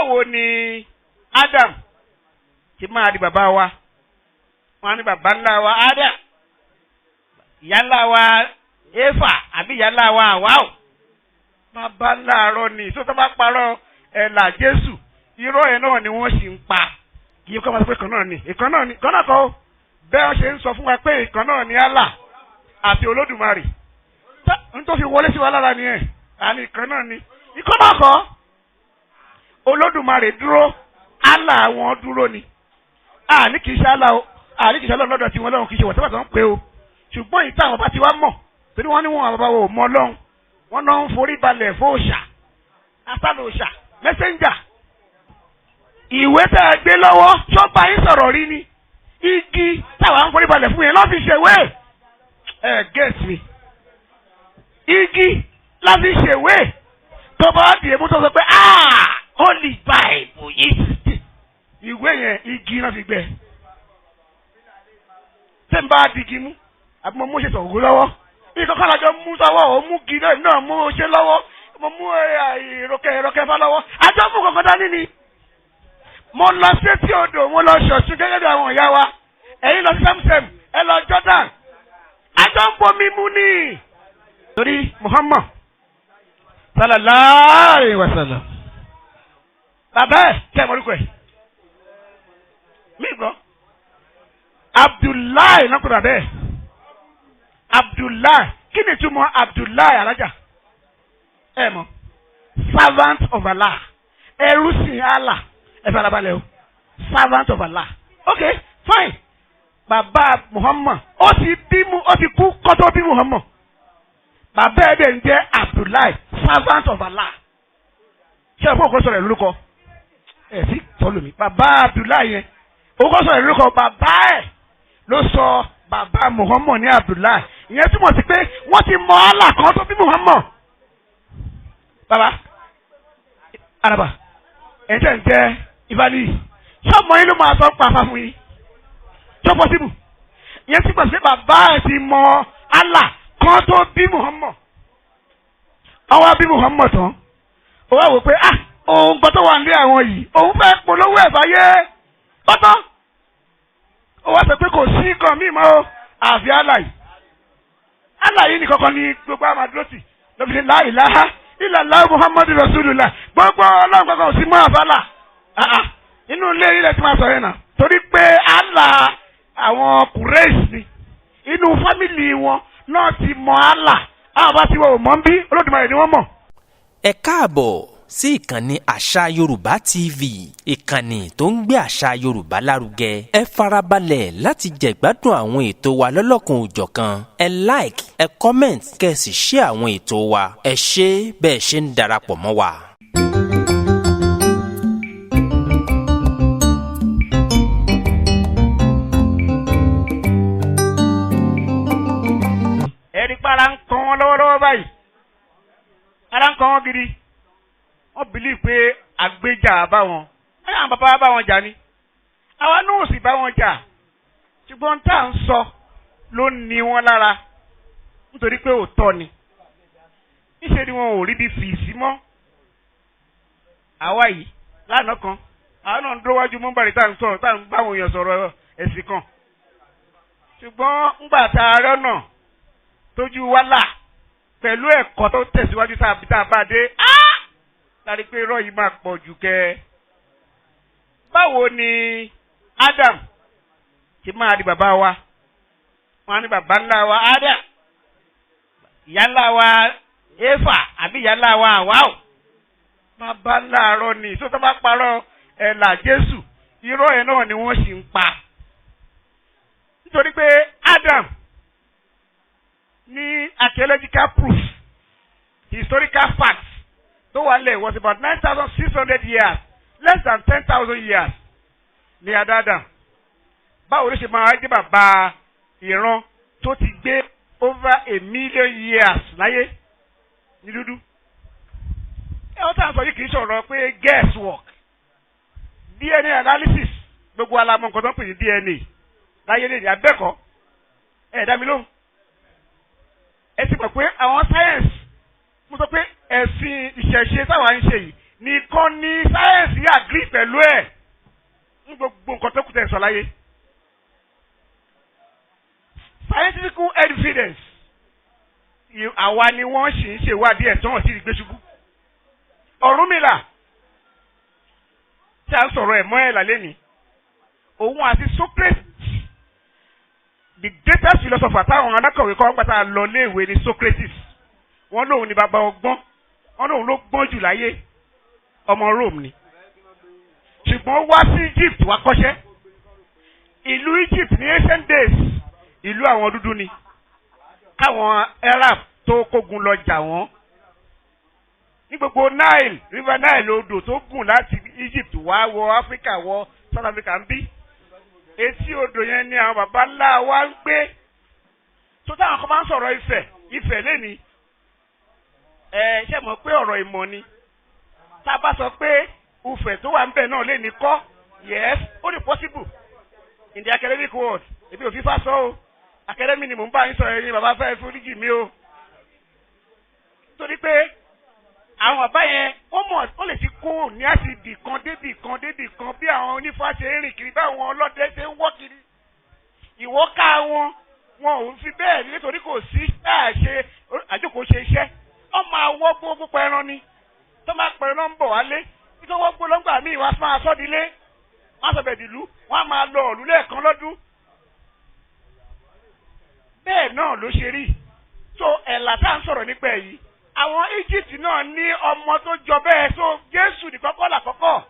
báwo ni Adam ti máa di bàbá wa? Wọ́n ní bàbá ńlá wa Adam, ìyá ńlá wa Éfà àbí ìyá ńlá wa Àwáò. Bàbá ńlá arọ ni tó bá parọ́ ẹ̀là Jésù, irọ́ ẹ̀ náà ni wọ́n sì ń pa. Kì í kọ́ máa sọ pé ìkan náà ni ìkan náà kọ́ bẹ́ẹ̀ wọ́n ṣe ń sọ fún wa pé ìkan náà ni Allah àti Olódùmarè. N tó fi wọlé sí wa lára nìyẹn, àní ìkan náà ni ìkan náà kọ́. Olódùmarè dúró, Allah wọn dúró ni. Àní kì í ṣe Allah o, àní kì í ṣe Ọlọ́run lọ́dọ̀ tí wọ́n lọ́run kì í ṣe wọ́n tẹ́wọ́ tó ń pè o. Ṣùgbọ́n ìta àwọn bá ti wá mọ̀ torí wọ́n ní wọn àbábá wo mọ Ọlọ́run, wọ́n náà ń forí balẹ̀ fóòṣà, asálòòṣà, mẹ́sẹ́ńjà. Ìwé tẹ́ ẹ gbé lọ́wọ́ tó bá yín sọ̀rọ̀ rí ni. Igi táwa ń forí balẹ̀ fún yẹn lọ́ fi ṣèwé. Gẹ̀ẹ́sì mi. Igi láti ṣèwé tó bá di èmú tó sọ pé Holy Bible yìí. Ìwé yẹn igi náà fi gbẹ. Tẹ́ ń bá digi mú àbí mo mú ṣe sọ̀rọ̀ lọ́wọ́. Ìkọ́kọ́ làjọ mú sọ́wọ́ ò mú gi náà mú ṣe lọ́wọ́. Mo mú ìrọ̀kẹ́ fá lọ́wọ́. Àjọ mú kankan dání ni. Mo lọ sétí odò, mo lọ ṣọ̀ṣun gẹ́gẹ́ bí àwọn ìyá wa. Ẹ̀yin lọ sí Sẹ́mùsẹ́mù, ẹ lọ Jordan. Àjọ ń bomi mu ní. Torí Muhammad sallallahu alaihi wasallam. Bàbá ẹ̀ kẹ́ mọ̀ orúkọ ẹ̀. Mí gbọ́. Abdullahi náà kúrò bẹ́ẹ̀. Abdullahi, kí ni túmọ̀ Abdullahi alájà? Ẹ mọ̀, servant of Allah, ẹrú sìn Allah, ẹ farabalẹ̀ o, servant of Allah. Okay, fine. Bàbá Muhammad, ó ti kú kọ́tọ́ bí Muhammad. Bàbá ẹ̀ dẹ̀ ń jẹ́ Abdullahi, servant of Allah. Ṣé ẹ fún òkú sọ̀rọ̀ ẹ̀ lórúkọ? Ẹ sì tọ́lù mi. Bàbá Abdullahi yẹn, òkú sọ̀rọ̀ ẹ̀ lórúkọ, bàbá ẹ̀ ló sọ bàbá Muhammad ní Abdullahi. Ìyẹn túmọ̀ sí pé wọ́n ti mọ Allah kan tó bí Muhammad. Bàbá Araba, ẹ̀jẹ̀ ń jẹ́ ifaniyi. Ṣé ọmọ yín ló máa sọ pàfà fún yín? Tó pọ́sibù. Ìyẹn túmọ̀ sí pé bàbá ẹ̀ ti mọ Allah kan tó bí Muhammad. Àwọn bí Muhammad tán. Ó wá wò pé òun gbọ́ tó wà nílé àwọn yìí, òun fẹ́ polówó ẹ̀ fáyé. Tọ́tọ́. Ó wá sọ pé kò sí nǹkan mímọ́ o, àfi Alaye. Alaye ní kankan ní gbogbo àmàdúrótì lóbi ní la ilaha illallah Muhammadu Rasulullah. Gbogbo ọlọ́run kankan ò sí mọ́ àbálà. Inú ilé ilẹ̀ tí máa sọ yẹn náà. Torí pé Allah àwọn Kùrẹ́ṣì ni. Inú fámìlì wọn náà ti mọ Allah. Àwọn bá ti wọ òmọ́ bí Olódùmarè ni wọ́n mọ̀. Ẹ káàbọ̀ sí ìkànnì àṣà Yorùbá TV, ìkànnì tó ń gbé àṣà Yorùbá lárugẹ. Ẹ farabalẹ̀ láti jẹ̀gbádùn àwọn ètò wa lọ́lọ́kan òjọ̀kan. Ẹ like, ẹ comment, kẹ́ ẹ sì share àwọn ètò wa. Ẹ ṣé bẹ́ẹ̀ ṣe ń darapọ̀ mọ́ wa. Ẹ̀rí pa ara ń kan wọn lọ́wọ́lọ́wọ́ báyìí. Ara ń kan wọn gidi. Wọ́n bìlí pé àgbéjà bá wọn. Àwọn bàbá bá wọn jà ni. Àwa náà sì bá wọn jà. Ṣùgbọ́n tá à ń sọ ló ní wọn lára. Nítorí pé òótọ́ ni. Níṣẹ́ ni wọn ò rí bí fìsí mọ́. Àwa yìí lánàá kan. Àwọn náà ń dúró wájú mọ́bàrí tá à ń sọ̀rọ̀ tá à ń bá àwọn èèyàn sọ̀rọ̀ ẹ̀sìn kan. Ṣùgbọ́n ńgbà tá a rẹ́ náà tójú wa là pẹ̀lú ẹ̀kọ́ tó tẹ̀síwájú tá a bá dé. Láti pé irọ́ yìí máa pọ̀ jù kẹ́. Báwo ni Adam ti máa di bàbá wa? Wọ́n ní bàbá ńlá wa Adam, ìyá ńlá wa Éfà àbí ìyá ńlá wa Àwáò. Bàbá ńlá arọ ni tó bá parọ́ ẹ̀là Jésù, irọ́ ẹ̀ náà ni wọ́n sì ń pa. Nítorí pé Adam ní archaeological proof, historical facts, tó wà lẹ̀ was about 9,600 years, less than 10,000 years ní Adam. Báwo ló ṣe máa jẹ́ bàbá ìran tó ti gbé over 1,000,000 years láyé ní dúdú? Ẹ̀wọ́n tá à ń sọ yìí kì í sọ̀rọ̀ pé guess work. DNA analysis, gbogbo alamọ nǹkan tó ń pè ní DNA láyé lè ní abẹ́kọ̀ọ́. Dá mi lóhùn. Ẹ ti mọ̀ pé àwọn science, mo sọ pé ẹ̀sìn ìṣẹ̀ṣe táwa ń ṣe yìí nìkan ni sáyẹ́ǹsì sọ láyé. Scientific evidence àwa ni wọ́n sì ń ṣèwádìí ẹ̀ tí wọ́n sì rí gbé ṣubú. Ọ̀rúnmìlà tí a ń sọ̀rọ̀ ẹ̀ mọ́ ẹ̀ lálẹ́ ni òun àti Socrates the greatest philosopher táwọn adákọ̀wé kọ́ pátá lọ léèwé ni Socrates. Wọ́n lóun ni bàbá ọgbọ́n, wọ́n lóun ló gbọ́n jù láyé, ọmọ Rome ni. Ṣùgbọ́n wá sí Egypt wá kọ́ṣẹ́. Ìlú Egypt ní ancient days ìlú àwọn dúdú ni. Káwọn Arab tó kógun lọ jà wọ́n. Ní gbogbo Nile, river Nile odò tó gùn láti Egypt wá wọ Africa wọ South Africa ń bí. Etí odò yẹn ni àwọn baba ńlá wa ń gbé. Tó táwọn kan máa ń sọ̀rọ̀ Ifẹ̀ lẹ́ni. Ṣé mọ̀ pé ọ̀rọ̀ ìmọ̀ ni? Tá a bá sọ pé Ifẹ̀ tó wà ń bẹ̀ náà lẹ́ni kọ́, yes, ó ní possible. In the academic world, ebi ò fífá sọ o. Academy ni mò ń bá yín sọ̀rọ̀ ẹ̀yin bàbá fẹ́ foríjì mi o. Torí pé àwọn bàbá yẹn ó lè ti kó ní àti kan débì kan bí àwọn onífá ṣe ń rìn kiri báwọn ọlọ́dẹ ṣe ń wọ́ kiri. Ìwọ́ká wọn ò fi bẹ́ẹ̀ nítorí kò sí àjókòó ṣe iṣẹ́. Wọ́n máa wọ́ gbogbo pẹran ni. Tó máa pẹran náà ń bọ̀ wálé. Nítorí wọ́n gbó lọ́gbà míì wá máa sọ́dilé. Wọ́n á sọ bẹ̀dìlú. Wọ́n á máa lọ ọ̀lú lẹ́ẹ̀kan lọ́dún. Bẹ́ẹ̀ náà ló ṣe rí. So ẹ̀là tá à ń sọ̀rọ̀ nípa èyí. Àwọn Egypt náà ní ọmọ tó jọ bẹ́ẹ̀ so Jésù nìkan kọ́ làkọ́kọ́.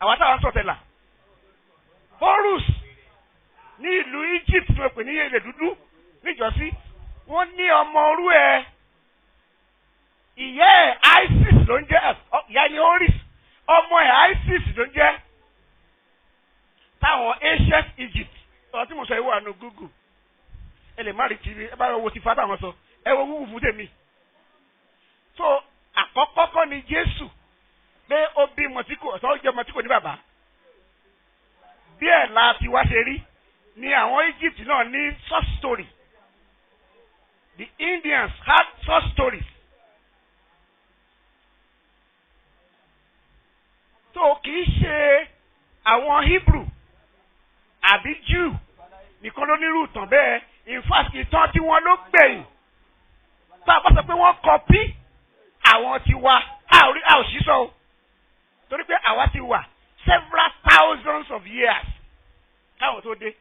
Àwọn táwọn sọ̀tẹ̀là. Horus ní ìlú Egypt tó pè ní ilẹ̀ dúdú níjọ́sí. Wọ́n ní ọmọ orú ẹ̀. Ìyá ẹ̀ Isis ló ń jẹ́ ìyá ni Horus. Ọmọ ẹ̀ Isis ló ń jẹ́. Táwọn ancient Egypt. Ọ̀rọ̀ tí mo sọ yìí wà ní Google. Ẹ lè má rí kiri ẹ bá wo ti fa táwọn sọ. Ẹ wo wúwo fún tèmi. So àkọ́kọ́ kọ́ ni Jésù pé ó bí mọ̀tíkò ọ̀sán ó jẹ́ mọ̀tíkò ní bàbá. Bí ẹ̀ la ti wá ṣe rí ni àwọn Egypt náà ní such story. The Indians had such stories. So kì í ṣe àwọn Hebrew àbí Jew nìkan ló nírú ìtàn bẹ́ẹ̀. In fact ìtàn tí wọ́n ló gbẹ̀yìn. Tá a bá sọ pé wọ́n kọ́pí àwọn ti wà a ò sí sọ o. Torí pé àwa ti wà several thousands of years káwọn tó dé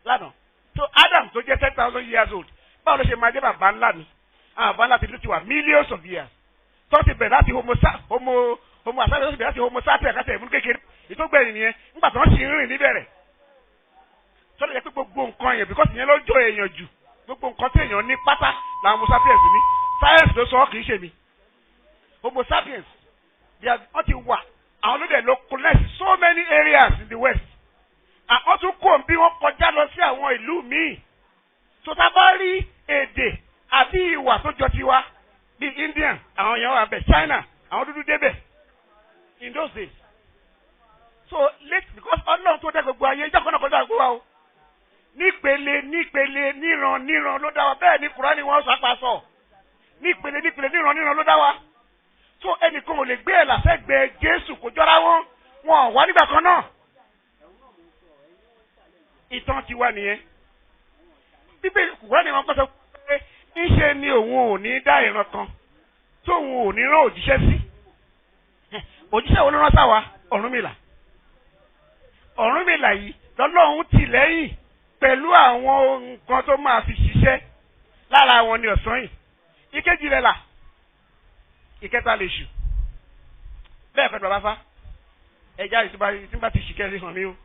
lánàá. So Adam tó jẹ́ 10,000 years old báwo ló ṣe máa jẹ́ bàbá ńlá mi? Àwọn bàbá ńlá ti wà millions of years. Tó ti bẹ̀rẹ̀ láti homo àsáré tó ti bẹ̀rẹ̀ láti homo sapiens àti ẹ̀mú kékeré. Ìtógbẹ̀yìn nìyẹn nígbà tó ń ṣì ń rìn níbẹ̀rẹ̀. Sọ́dọ̀ yẹ pé gbogbo nǹkan yẹn because ìyẹn ló jọ èèyàn jù. Gbogbo nǹkan tí èèyàn ní pátá làwọn homo sapiens ní. Science ló sọ kì í ṣe mi. Homo sapiens wọ́n ti wà àwọn ló dẹ̀ localize so many areas in the west. Àwọn tún kò bí wọ́n kọjá lọ sí àwọn ìlú míì. Tó tá bá rí èdè àbí ìwà tó jọ tiwa bí Indian àwọn èèyàn wà bẹ̀ China àwọn dúdú débẹ̀ in those days. So late because Ọlọ́run tó dá gbogbo ayé ìjọba náà kọjá gbogbo wa o. Nípele níran ló dá wa bẹ́ẹ̀ ni Kùránì wọn sọ àpasọ̀. Nípele níran ló dá wa. So ẹnìkan ò lè gbé ẹ̀ làfẹ́gbẹ́ Jésù kò jọra wọn wà nígbà kan náà. Ìtàn ti wà nìyẹn. Bíbélì Kùránì wọn kọ́ sọ pé ńṣe ni òun ò ní dá ìran kan tóun ò ní rán òjíṣẹ́ sí. Òjíṣẹ́ wo ló rán sáwa? Ọ̀rúnmìlà yìí lọ́lọ́run tì lẹ́yìn pẹ̀lú àwọn nǹkan tó máa fi ṣiṣẹ́ lára wọn ní ọ̀sán yìí. Ìkejì rẹ̀ là ìkẹta lè ṣù. Bẹ́ẹ̀ fẹ́ bàbá fa ẹja ìtúbà tí bá ti ṣìkẹ́ sí hàn mí o.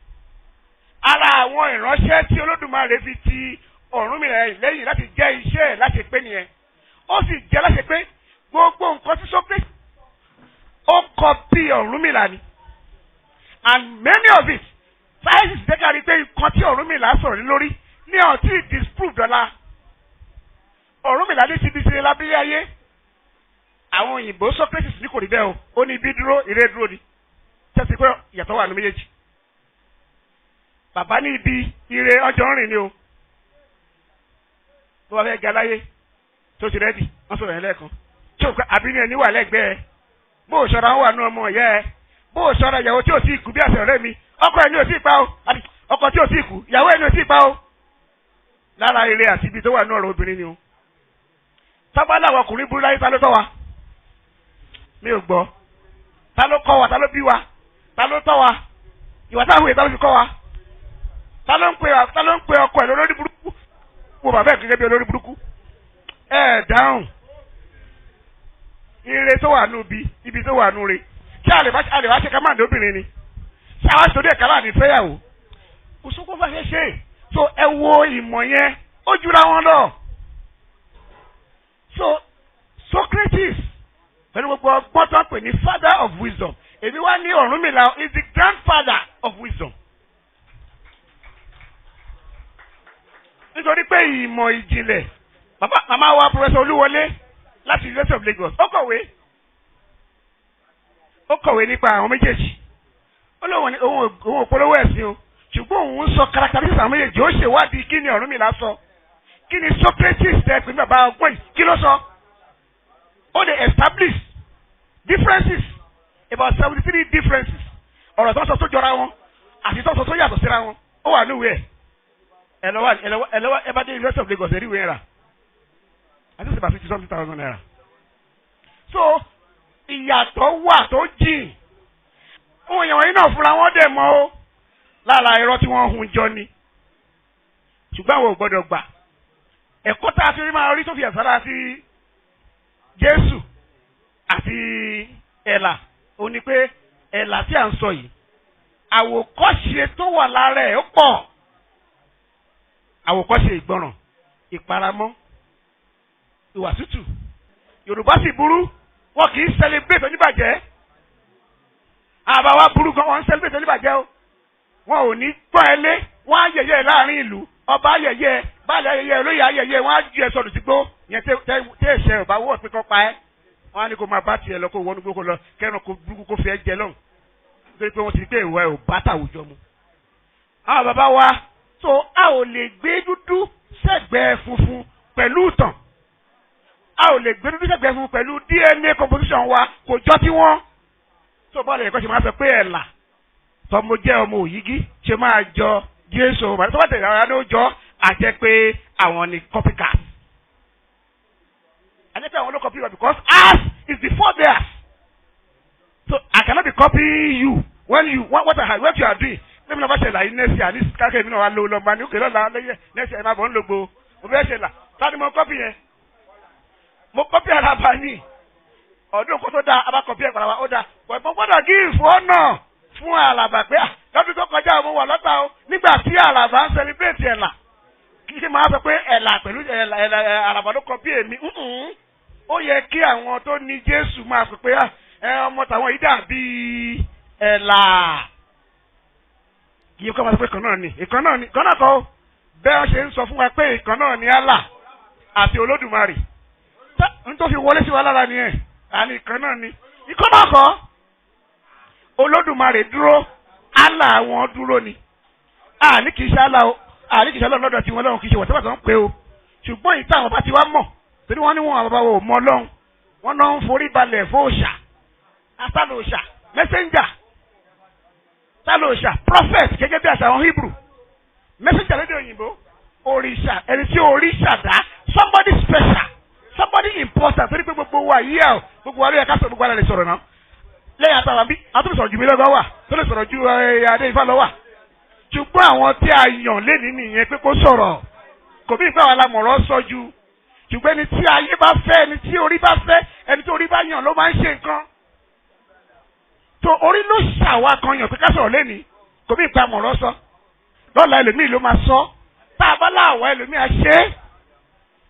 Ara àwọn ìránṣẹ́ tí Olódùmarè fi ti Ọ̀rúnmìlà lẹ́yìn láti jẹ́ iṣẹ́ ẹ̀ láti pé nìyẹn. Ó sì jẹ́ láti pé gbogbo nǹkan tí Sókè ó kọ bí Ọ̀rúnmìlà ni. And many of it science jẹ́ ká rí pé nǹkan tí Ọ̀rúnmìlà sọ̀rọ̀ ní lórí ní ọ̀tí disprove dọ́là. Ọ̀rúnmìlà ní ti di ṣe lábílẹ̀ ayé. Àwọn òyìnbó Socrates ní kò rí bẹ́ẹ̀ o. Ó ní ibi dúró ire dúró ni. Tẹ́sí pé ìyàtọ̀ wà ní méjèèjì. Bàbá ní ibi ire ọjọ́ ń rìn ni o. Tó bá fẹ́ ga láyé tó ti rẹ́dì wọ́n sọ̀rọ̀ yẹn lẹ́ẹ̀kan. Tí o àbí ní ẹni wà lẹ́gbẹ̀ẹ́ bó o ṣọ́ra wà nú ọmọ ìyá ẹ bó o ṣọ́ra ìyàwó tí o sì kú bí àṣẹ ọ̀rẹ́ mi ọkọ ẹni ò tí ì pa o ọkọ tí ò tí ì kú ìyàwó ẹni ò tí ì pa o lára eré àti ibi tó wà ní ọ̀rọ̀ obìnrin ni o tábàlà àwọn ọkùnrin burú láyé ta ló tọ́ wa mi ò gbọ́ ta ló kọ́ wa ta ló bí wa ta ló tọ́ wa ìwà táwọn èèyàn ta ló fi kọ́ wa ta ló ń pe ọkọ ẹ̀ lórí burúkú wo bàbá ẹ̀ gẹ́gẹ́ bí olórí burúkú dáhùn ire tó wà nù bí ibi tó wà nù re kí a lè wá ṣe ká máa ní obìnrin ni ṣé àwa ṣòdì ẹ̀ka láàrin fẹ́yàwó kò sókó bá ṣe so ẹ wo ìmọ̀ yẹn ó jura wọn lọ so Socrates pẹ̀lú gbogbo ọgbọ́n tó ń pè ní father of wisdom èmi wá ní Ọ̀rúnmìlà is the grandfather of wisdom nítorí pé ìmọ̀ ìjìnlẹ̀ màmá wa Professor Olúwọlé láti University of Lagos ó kọ̀wé nípa àwọn méjèèjì ó lóun òpolówó ẹ̀sìn o ṣùgbọ́n òun sọ characteristics àwọn méjèèjì ó ṣèwádìí kí ni Ọ̀rúnmìlà sọ kí ni Socrates tẹ pé bàbá ọgbọ́n yìí kí ló sọ ó lè establish differences about 73 differences ọ̀rọ̀ tó sọ tó jọra wọn àti tó sọ tó yàtọ̀ síra wọn ó wà níwèé ẹ bá dé University of Lagos ẹ̀rí ìwé rà I think it's about 50,000 naira. So ìyàtọ̀ wà tó jìn ohun èèyàn yìí náà fúnra wọn dẹ̀ mọ́ ó lára irọ́ tí wọ́n hun jọ ni ṣùgbọ́n àwọn ò gbọ́dọ̀ gbà ẹ̀kọ́ tá a fi rí máa rí tó fi ẹ̀sára sí Jésù àti ẹ̀là ó ní pé ẹ̀là tí à ń sọ yìí àwòkọ́ṣe tó wà lára ẹ̀ ó pọ̀ àwòkọ́ṣe ìgbọràn ìparamọ́ ìwà tútù Yorùbá sì burú wọn kì í celebrate oníbàjẹ́ àbá wa burú gan wọn ń celebrate oníbàjẹ́ o wọn ò ní gbọ́ ẹ lé wọn á yẹ̀yẹ́ láàrin ìlú ọba ayẹyẹ baálẹ̀ ayẹyẹ olóyè ayẹyẹ wọn á ju ẹ sọdún sí gbó yẹn tẹ ẹsẹ ọba wọ pé kọ pa ẹ wọn á ní kó máa bá tiẹ̀ lọ kó wọnú gbó kó lọ kẹrin kó burúkú kó fi ẹ jẹ lọhùn nítorí pé wọn ti gbé ìwà ẹ ò bá tàwùjọ mu. àwọn bàbá wa tó a ò lè gbé dúdú sẹ́gbẹ̀ẹ́ funfun pẹ̀lú ìtàn a ò lè gbé dúdú sẹ́gbẹ̀ẹ́ funfun pẹ̀lú DNA composition wa kò jọ tí wọ́n tó bọ́ọ̀lù ẹ̀kọ́ ṣe máa sọ pé ẹ̀là tọmọ jẹ́ ọmọ òyìgí ṣe máa jọ Jésù tó bá tẹ̀lé ara ló jọ àjẹ́ pé àwọn ni copycat. àjẹ́ pé àwọn ló copy you because ours is before theirs. So I cannot be copying you when you what you are doing. Lẹ́mi náà bá ṣẹlẹ̀ yìí nẹ́ẹ̀sì àní kákẹ́ mi náà wà lówó lọ́mọ ní òkè lọ́la lẹ́yẹ nẹ́ẹ̀sì ẹ̀ máa bọ̀ ń lògbò mo fẹ́ ṣẹlẹ̀ láti mo copy yẹn. Mo copy Araba ní ọdún kó tó dáa abá copy ẹ̀ padà wá ó dáa pẹ̀lú gbọ́dọ̀ give honor fún Araba pé lọ́dún tó kọjá mo wà lọ́ta o nígbà tí Araba ń celebrate ẹ̀là kì í ṣe máa sọ pé ẹ̀là pẹ̀lú Araba ló copy èmi ó yẹ kí àwọn tó ní Jésù máa sọ pé ọmọ tàwọn yìí dàbí ẹ̀là kì í kọ́ máa sọ pé ìkan náà ni ìkan náà kọ́ bẹ́ẹ̀ wọ́n ṣe ń sọ fún wa pé ìkan náà ni Allah àti Olódùmarè n tó fi wọlé sí wa lára nìyẹn àní ìkan náà ni ìkan náà kọ́ Olódùmarè dúró Allah wọn dúró ni àní kì í ṣe Allah o àní kì í ṣe Allah lọ́dọ̀ tí wọ́n lọ́hùn kì í ṣe wọ́n tẹ́wọ́ tó ń pè o ṣùgbọ́n ìta àwọn bá ti wá mọ̀ torí wọ́n ní wọn àbábá wo mọ́ lọ́hùn wọ́n náà ń forí balẹ̀ fóòṣà asálòòṣà mẹ́sẹ̀njà sálòòṣà prophet gẹ́gẹ́ bí àṣà àwọn Hebrew mẹ́sẹ̀njà lédè òyìnbó òrìṣà ẹni tí òrìṣà dá somebody special somebody important torí pé gbogbo wa yíyá o gbogbo wa ló yẹ ká sọ gbogbo ara lè sọ̀rọ̀ náà lẹ́yìn àtàwọn bí àtúntò sọ̀rọ̀ ju mi lọ́gọ́ wà tó lè sọ̀rọ̀ ju adé ifá lọ́wà ṣùgbọ́n àwọn tí a yàn lénìí nìyẹn pé kó sọ̀rọ̀ kò bí ìpá wa la mọ̀rọ̀ sọ ju ṣùgbọ́n ẹni tí ayé bá fẹ́ ẹni tí orí bá fẹ́ ẹni tí orí bá yàn ló máa ń ṣe nǹkan tó orí ló ṣàwá kan yàn pé ká sọ̀rọ̀ lénìí kò bí ìpá mọ̀rọ̀ sọ lọ́la ẹlòmíì ló máa sọ tá a bá láwọ̀ ẹlòmíì á ṣe é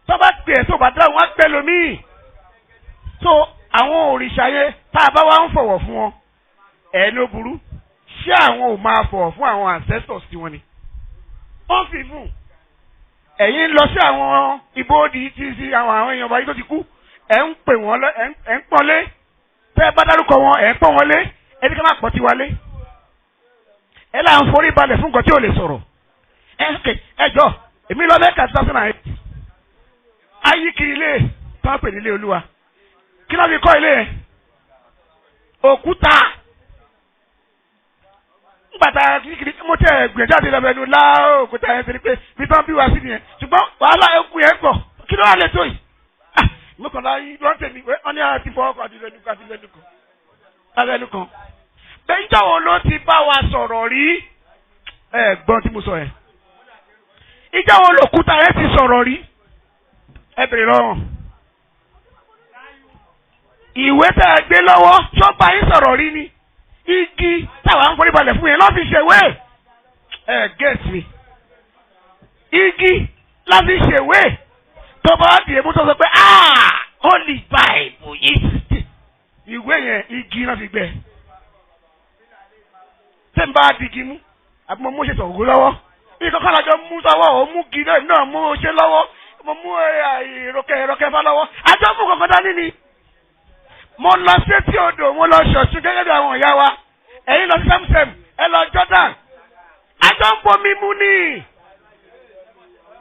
tó bá pè é tó bá dáhùn á gbẹ lòmíì tó àwọn òrìṣà yẹn tá a bá wá ń fọ̀wọ̀ fún wọn ẹ̀ ló burú ṣé àwọn ò máa fọ̀wọ̀ fún àwọn ancestors tiwọn ni wọ́n fi fún ẹ̀yin lọ sí àwọn ibodì tí sí àwọn èèyàn wáyé tó ti kú ẹ̀ ń pè wọ́n ẹ̀ ń pọ́nlé tẹ́ ẹ bá dárúkọ wọn ẹ̀ ń pọ́n wọn lé ẹni ká má pọ̀ ti wálé ẹ là ń forí balẹ̀ fún nǹkan tí ò lè sọ̀rọ̀ ẹ jọ èmi lọ Mẹ́kà 2008 ayíkiri ilé tó ń pè nílé Olúwa kí ló fi kọ́ ilé yẹn òkúta ńgbàtà kìkìkì mo tẹ gbẹ̀jáde lọ́bẹ̀ẹ́nu láò kó tẹ̀ ẹ́ sẹ́ni pé bí tán bí wá sí nìyẹn ṣùgbọ́n wàhálà ẹkú yẹn pọ̀ kí ló wà lè tó yìí. mọ́kànlá yìí lọ́n tẹ̀mí wọ́n ní àti fọwọ́ kan àdìlẹ́nu kan. bẹ́ẹ̀ ìjọwọ́ ló ti bá wa sọ̀rọ̀ rí gbọ́n tí mo sọ yẹn. ìjọwọ́ lòkúta yẹn ti sọ̀rọ̀ rí ẹ bèrè lọ́rùn. ìwé tẹ̀ ẹ gbé lọ́wọ́ tó bá yín sọ̀rọ̀ rí ni igi táwa ń forí balẹ̀ fún yẹn lọ́ fi ṣèwé get me igi láti ṣèwé tó bá di èmú tó sọ pé holy bible yìí ìwé yẹn igi náà fi gbẹ tẹ́ ń bá digi mú àbí mo mú ṣètò ògùn lọ́wọ́ ìkọ́kọ́ làjọ mú sọ́wọ́ ò mú gi náà mú ṣe lọ́wọ́ mo mú ìrọ̀kẹ́ fá lọ́wọ́ àjọ fún kankan dání ni mo lọ sétí odò mo lọ ṣọ̀ṣun gẹ́gẹ́ bí àwọn ìyá wa ẹ̀yin lọ sí sẹ́mùsẹ́m ẹ lọ Jordan àjọ ń bomi mu ní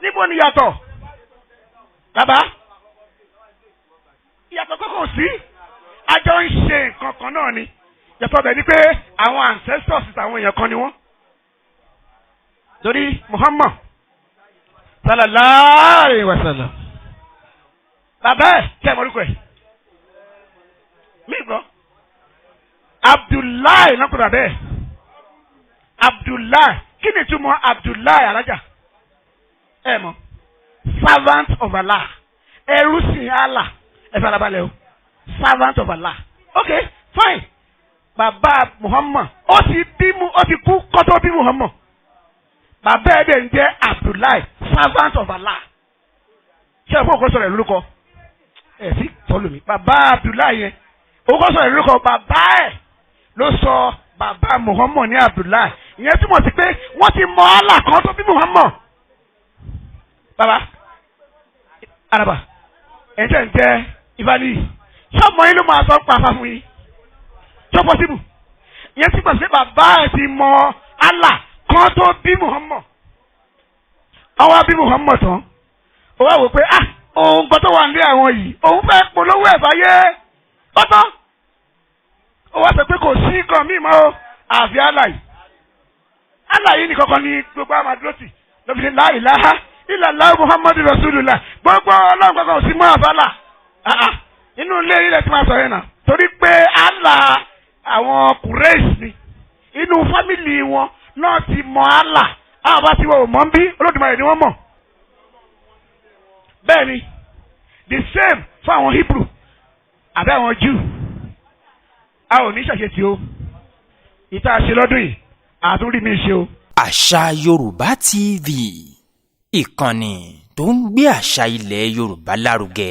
níbo ni yàtọ̀ bàbá ìyàtọ̀ kọ́kọ́ sí àjọ ń ṣe nǹkan kan náà ni yàtọ̀ bẹ̀ ni pé àwọn ancestors àwọn èèyàn kan ni wọ́n torí Muhammad sallallahu alaihi wasallam bàbá ẹ̀ tẹ́ mọ́rúkọ ẹ̀ mí gbọ́ Abdullahi náà kúrò bẹ́ẹ̀ Abdullahi kí ni túmọ̀ Abdullahi alájà ẹ mọ̀ servant of Allah ẹrú sìn Allah ẹ farabalẹ̀ o servant of Allah okay fine bàbá Muhammad ó ti kú kọ́tọ́ bí Muhammad bàbá ẹ̀ dẹ̀ ń jẹ́ Abdullahi servant of Allah ṣé ẹ fún òkú sọ̀rọ̀ ẹ̀ lórúkọ ẹ̀ sí tọ́lù mi bàbá Abdullahi yẹn òkú sọ̀rọ̀ ẹ̀ lórúkọ bàbá ẹ̀ ló sọ bàbá Muhammad ní Abdullahi ìyẹn túmọ̀ sí pé wọ́n ti mọ Allah kan tó bí Muhammad bàbá Araba ẹ̀ tẹ̀ ń jẹ́ ifaniyi sọ́mọ yín ló máa sọ pàfà fún yín tó pọ́sibù ìyẹn túmọ̀ sí bàbá ẹ̀ ti mọ Allah kan tó bí Muhammad àwọn bí Muhammad tán ó wá wò pé òun kan tó wà ní àwọn yìí òun fẹ́ polówó ẹ̀ fàyè tọ́tọ́ ó wá sọ pé kò sí nǹkan míì mọ́ àfi Alaye ní kankan ní gbogbo amaduroti lóbi ní la ilaha illallah Muhammadu Rasulullah gbogbo ọlọ́run kankan ò sí mọ́ àbálà inú ilé ilẹ̀ tí wọ́n sọ yẹn náà torí pé Allah àwọn Quraysh ni inú fámìlì wọn náà ti mọ Allah àwọn bá ti wọ òmọ́ ń bí Olódùmarè ni wọ́n mọ̀ bẹ́ẹ̀ ni the same fún àwọn Hebrew àbẹ́ àwọn Jew a ò ní ṣàṣe tí ó ìta ṣe lọ́dún yìí àtúndì mi ṣe o. Àṣà Yorùbá TV ìkànnì tó ń gbé àṣà ilẹ̀ Yorùbá lárugẹ.